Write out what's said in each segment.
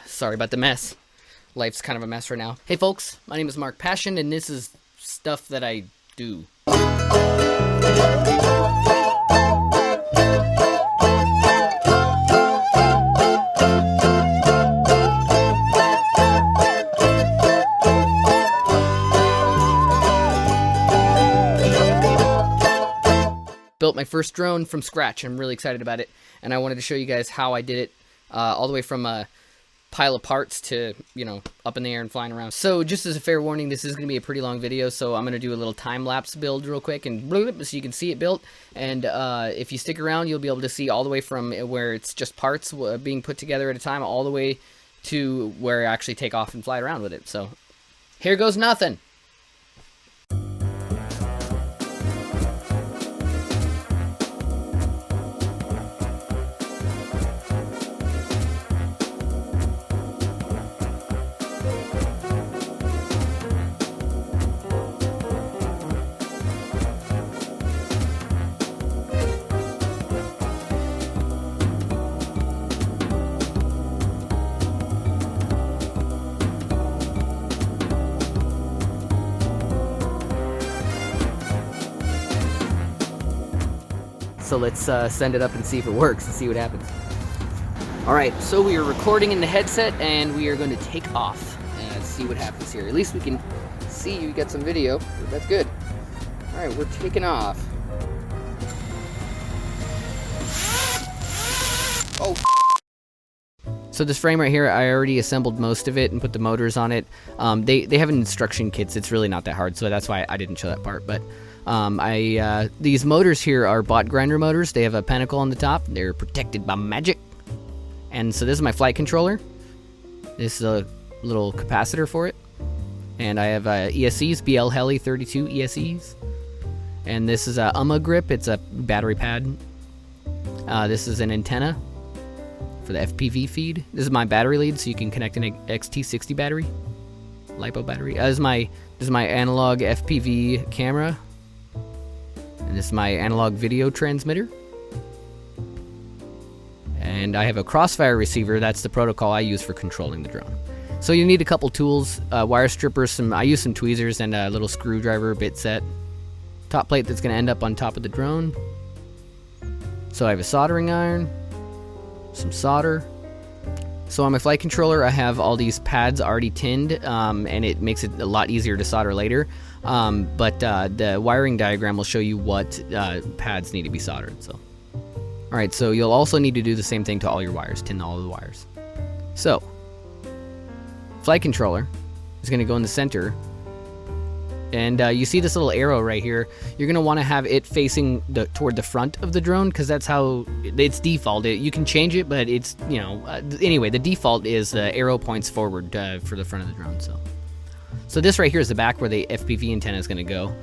Sorry about the mess. Life's kind of a mess right now. Hey folks, my name is Mark Passion, and this is stuff that I do. Built my first drone from scratch. I'm really excited about it, and I wanted to show you guys how I did it, all the way from a pile of parts to, you know, up in the air and flying around. So just as a fair warning, this is going to be a pretty long video, so I'm going to do a little time-lapse build real quick, and so you can see it built. And if you stick around, you'll be able to see all the way from where it's just parts being put together at a time, all the way to where I actually take off and fly around with it. So here goes nothing. So let's send it up and see if it works and see what happens. Alright, so we are recording in the headset and we are going to take off and see what happens here. At least we can see you get some video. That's good. Alright, we're taking off. Oh. So this frame right here, I already assembled most of it and put the motors on it. They have an instruction kit, so it's really not that hard, so that's why I didn't show that part. But these motors here are bot grinder motors. They have a pentacle on the top. They're protected by magic. And so this is my flight controller. This is a little capacitor for it. And I have ESCs, BL Heli 32 ESCs. And this is a UMA grip. It's a battery pad. This is an antenna for the FPV feed. This is my battery lead, so you can connect an XT60 battery, LiPo battery. This is my analog FPV camera. And this is my analog video transmitter. And I have a crossfire receiver. That's the protocol I use for controlling the drone. So you need a couple tools, wire strippers, I use some tweezers and a little screwdriver bit set. Top plate that's going to end up on top of the drone. So I have a soldering iron, some solder. So on my flight controller, I have all these pads already tinned, and it makes it a lot easier to solder later. But the wiring diagram will show you what pads need to be soldered. So, all right, so you'll also need to do the same thing to all your wires, tin all of the wires. So, flight controller is going to go in the center. And you see this little arrow right here. You're going to want to have it facing toward the front of the drone, because that's how it's default. You can change it, but it's, you know, anyway, the default is the arrow points forward for the front of the drone. So this right here is the back where the FPV antenna is going to go.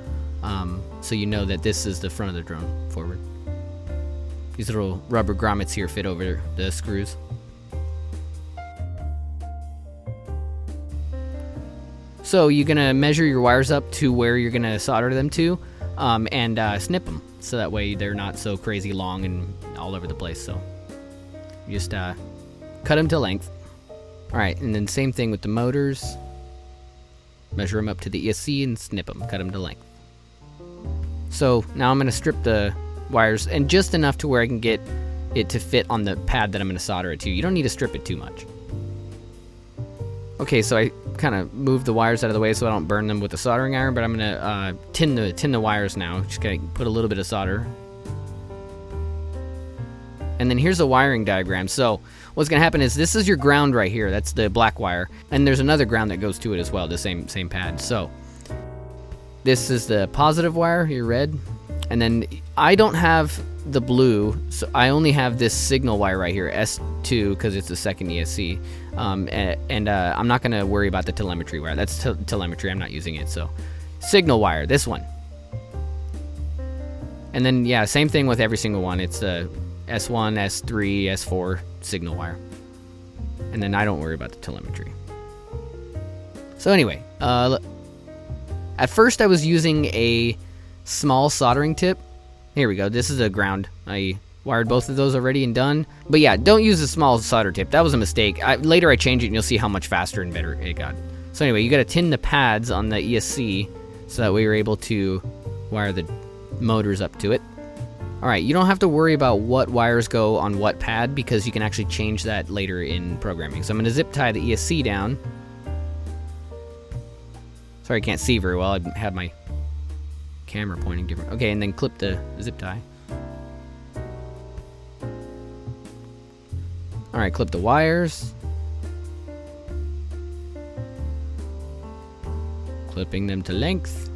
So you know that this is the front of the drone forward. These little rubber grommets here fit over the screws. So you're going to measure your wires up to where you're going to solder them to, and snip them, so that way they're not so crazy long and all over the place. So you just cut them to length. Alright, and then same thing with the motors. Measure them up to the ESC and snip them, cut them to length. So now I'm going to strip the wires, and just enough to where I can get it to fit on the pad that I'm going to solder it to. You don't need to strip it too much. Okay, so I kind of moved the wires out of the way so I don't burn them with the soldering iron, but I'm going to tin the wires now. Just going to put a little bit of solder. And then here's a wiring diagram. So what's going to happen is this is your ground right here. That's the black wire. And there's another ground that goes to it as well, the same pad. So this is the positive wire, your red. And then I don't have the blue, so I only have this signal wire right here, S2, because it's the second ESC. And I'm not going to worry about the telemetry wire. That's telemetry. I'm not using it. So signal wire, this one. And then, yeah, same thing with every single one. It's the S1, S3, S4 signal wire. And then I don't worry about the telemetry. So anyway, at first I was using a small soldering tip. Here we go. This is a ground. I Wired both of those already and done. But yeah, don't use a small solder tip. That was a mistake. Later I changed it and you'll see how much faster and better it got. So anyway, you gotta tin the pads on the ESC so that way you're able to wire the motors up to it. Alright, you don't have to worry about what wires go on what pad because you can actually change that later in programming. So I'm gonna zip tie the ESC down. Sorry, I can't see very well. I have my camera pointing different. Okay, and then clip the zip tie. Alright, clip the wires. Clipping them to length.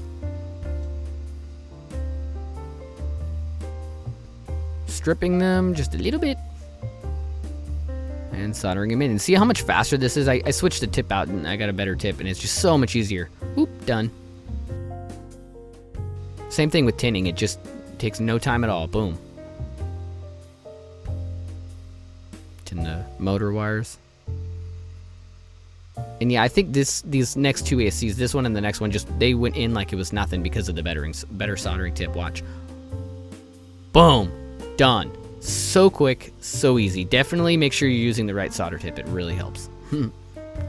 Stripping them just a little bit. And soldering them in. And see how much faster this is? I switched the tip out and I got a better tip and it's just so much easier. Oop, done. Same thing with tinning. It just takes no time at all. Boom. Tin the motor wires. And yeah, I think these next two ASCs, this one and the next one, they went in like it was nothing because of the better soldering tip. Watch. Boom. Done. So quick, so easy. Definitely make sure you're using the right solder tip. It really helps.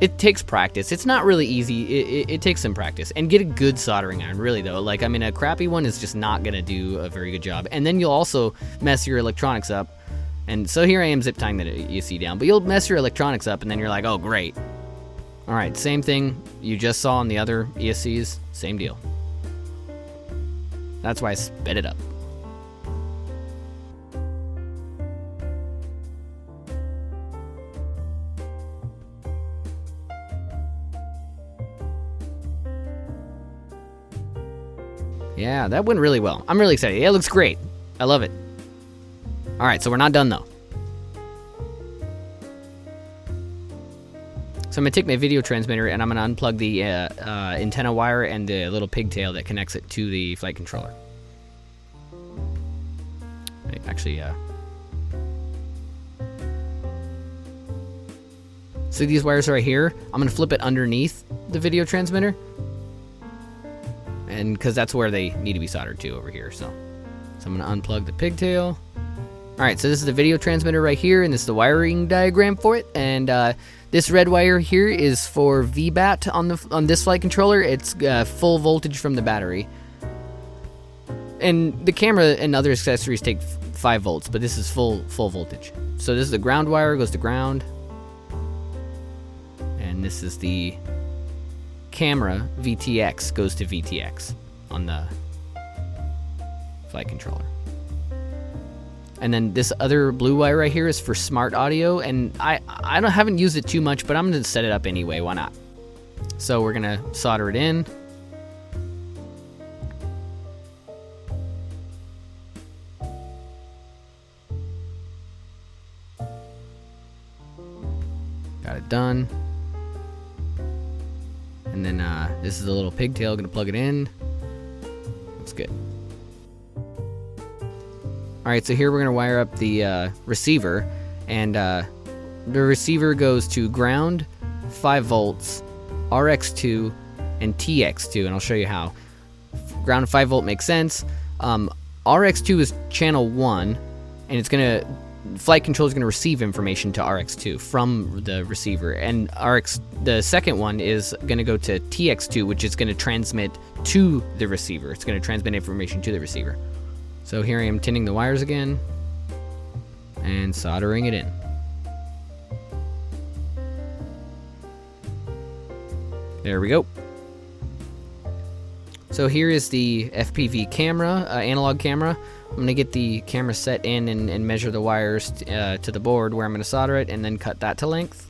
It takes practice. It's not really easy. It takes some practice. And get a good soldering iron, really, though. Like, I mean, a crappy one is just not going to do a very good job. And then you'll also mess your electronics up. And so here I am zip tying the ESC down. But you'll mess your electronics up, and then you're like, oh, great. All right, same thing you just saw on the other ESCs. Same deal. That's why I sped it up. Yeah, that went really well. I'm really excited. Yeah, it looks great. I love it. All right, so we're not done though. So I'm gonna take my video transmitter and I'm gonna unplug the antenna wire and the little pigtail that connects it to the flight controller. Actually, see these wires right here? I'm gonna flip it underneath the video transmitter. And because that's where they need to be soldered to over here. So I'm gonna unplug the pigtail. All right, so this is the video transmitter right here, and this is the wiring diagram for it. And this red wire here is for VBAT on this flight controller. It's full voltage from the battery. And the camera and other accessories take 5 volts, but this is full voltage. So this is the ground wire, goes to ground. And this is the camera VTX, goes to VTX on the flight controller. And then this other blue wire right here is for smart audio, and I haven't used it too much, but I'm gonna set it up anyway. Why not? So we're gonna solder it in. Got it done. And then this is a little pigtail, gonna plug it in. Looks good. All right, so here we're gonna wire up the receiver, and the receiver goes to ground, 5 volts, RX2, and TX2, and I'll show you how. Ground 5 volt makes sense. RX2 is channel 1, and it's gonna flight control is gonna receive information to RX2 from the receiver, and the second one is gonna go to TX2, which is gonna transmit to the receiver. It's gonna transmit information to the receiver. So here I am tinning the wires again and soldering it in. There we go. So here is the FPV camera, analog camera. I'm gonna get the camera set in and measure the wires to the board where I'm gonna solder it, and then cut that to length.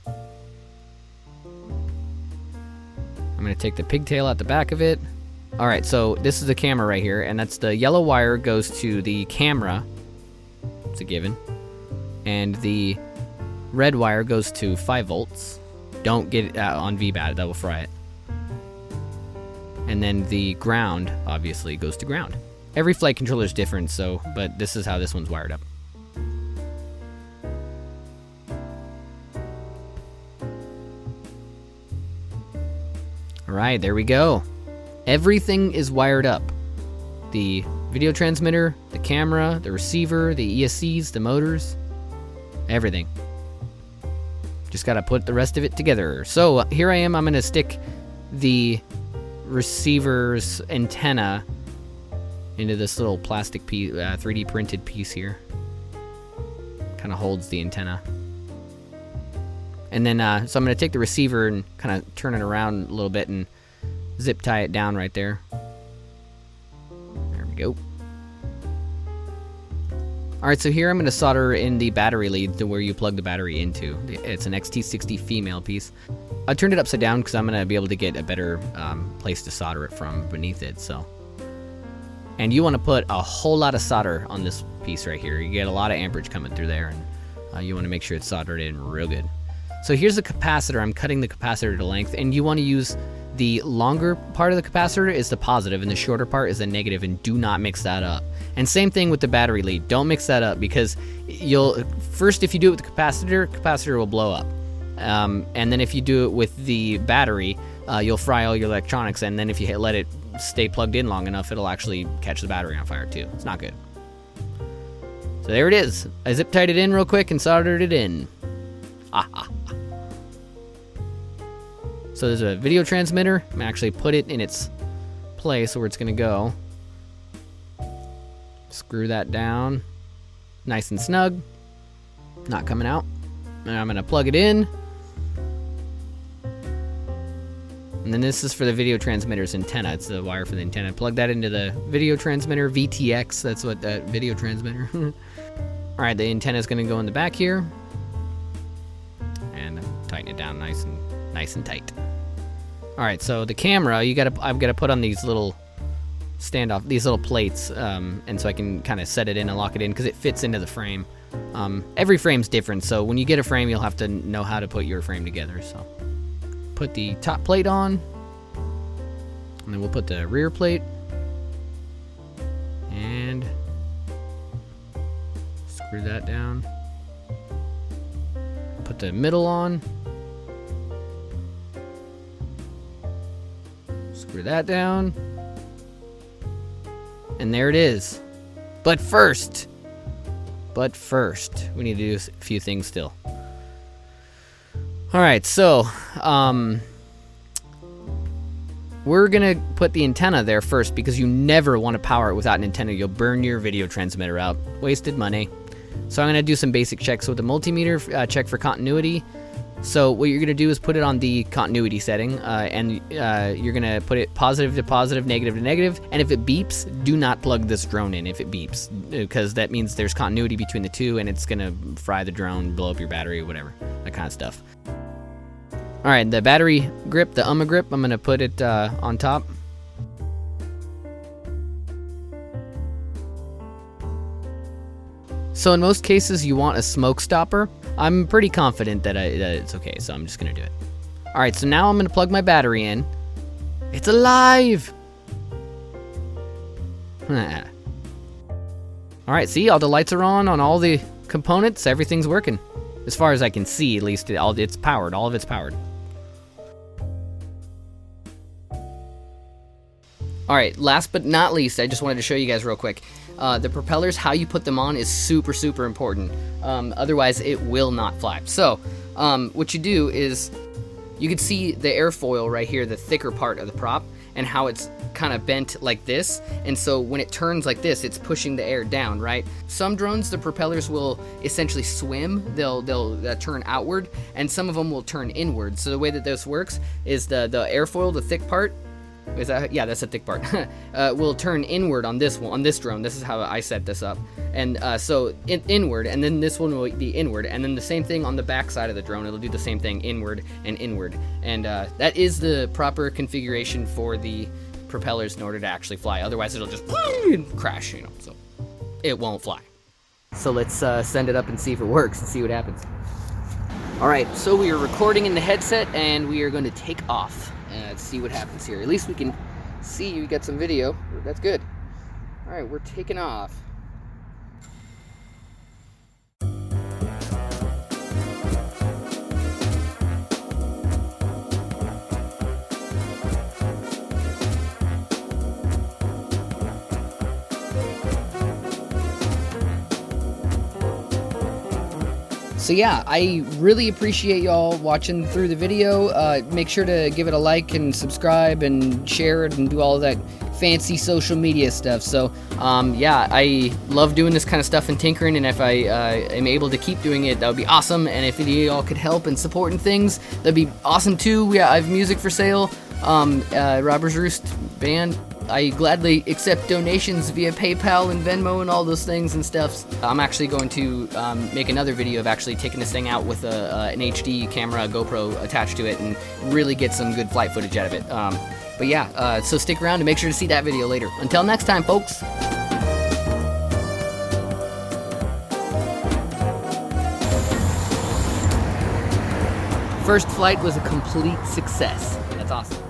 I'm gonna take the pigtail out the back of it. All right, so this is the camera right here, and that's the yellow wire goes to the camera. It's a given. And the red wire goes to 5 volts. Don't get it on VBAT, that will fry it. And then the ground, obviously, goes to ground. Every flight controller is different, but this is how this one's wired up. All right, there we go. Everything is wired up. The video transmitter, the camera, the receiver, the ESCs, the motors, everything. Just gotta put the rest of it together. So here I am, I'm gonna stick the receiver's antenna into this little plastic piece, 3D printed piece here. Kind of holds the antenna. And then, so I'm gonna take the receiver and kind of turn it around a little bit and zip tie it down right there. There we go. Alright, so here I'm going to solder in the battery lead to where you plug the battery into. It's an XT60 female piece. I turned it upside down because I'm going to be able to get a better place to solder it from beneath it. So, and you want to put a whole lot of solder on this piece right here. You get a lot of amperage coming through there, and you want to make sure it's soldered in real good. So here's the capacitor. I'm cutting the capacitor to length, and you want to use the longer part of the capacitor is the positive, and the shorter part is the negative, and do not mix that up. And same thing with the battery lead. Don't mix that up, because first, if you do it with the capacitor will blow up. And then if you do it with the battery, you'll fry all your electronics, and then if you let it stay plugged in long enough, it'll actually catch the battery on fire too. It's not good. So there it is. I zip tied it in real quick and soldered it in. So there's a video transmitter. I'm gonna actually put it in its place where it's gonna go. Screw that down. Nice and snug. Not coming out. And I'm gonna plug it in. And then this is for the video transmitter's antenna. It's the wire for the antenna. Plug that into the video transmitter, VTX. That's what that video transmitter. Alright, the antenna is gonna go in the back here. And tighten it down nice and tight. All right, so the camera, I've got to put on these little standoff, these little plates, and so I can kind of set it in and lock it in because it fits into the frame. Every frame's different, so when you get a frame, you'll have to know how to put your frame together. So put the top plate on, and then we'll put the rear plate, and screw that down. Put the middle on. Screw that down. And there it is. But first, we need to do a few things still. Alright, so, we're gonna put the antenna there first because you never want to power it without an antenna. You'll burn your video transmitter out. Wasted money. So I'm gonna do some basic checks with the multimeter, check for continuity. So what you're gonna do is put it on the continuity setting, and you're gonna put it positive to positive, negative to negative, and if it beeps, do not plug this drone in if it beeps, because that means there's continuity between the two, and it's gonna fry the drone, blow up your battery, whatever, that kind of stuff. Alright, the battery grip, the UMA grip, I'm gonna put it on top. So in most cases, you want a smoke stopper. I'm pretty confident that it's okay, so I'm just gonna do it. Alright, so now I'm gonna plug my battery in. It's alive! Alright, see, all the lights are on all the components, everything's working. As far as I can see, at least, it's powered, all of it's powered. Alright, last but not least, I just wanted to show you guys real quick. The propellers, how you put them on is super important. Otherwise, it will not fly. So, what you do is, you can see the airfoil right here, the thicker part of the prop, and how it's kind of bent like this. And so when it turns like this, it's pushing the air down, right? Some drones, the propellers will essentially swim. They'll turn outward, and some of them will turn inward. So the way that this works is the airfoil, the thick part, is that, yeah, that's a thick part. Will turn inward on this one, on this drone. This is how I set this up, and so inward, and then this one will be inward, and then the same thing on the back side of the drone. It'll do the same thing, inward and inward, and that is the proper configuration for the propellers in order to actually fly. Otherwise, it'll just crash, so it won't fly. So let's send it up and see if it works and see what happens. All right, so we are recording in the headset, and we are going to take off. Let's see what happens here. At least we can see we got some video. That's good. All right, we're taking off. So yeah, I really appreciate y'all watching through the video. Make sure to give it a like and subscribe and share it and do all of that fancy social media stuff. So yeah, I love doing this kind of stuff and tinkering, and if I am able to keep doing it, that would be awesome. And if any of y'all could help and support and things, that'd be awesome too. Yeah, I have music for sale. Robber's Roost Band. I gladly accept donations via PayPal and Venmo and all those things and stuff. I'm actually going to make another video of actually taking this thing out with an HD camera, GoPro attached to it, and really get some good flight footage out of it. But yeah, so stick around and make sure to see that video later. Until next time, folks. First flight was a complete success. That's awesome.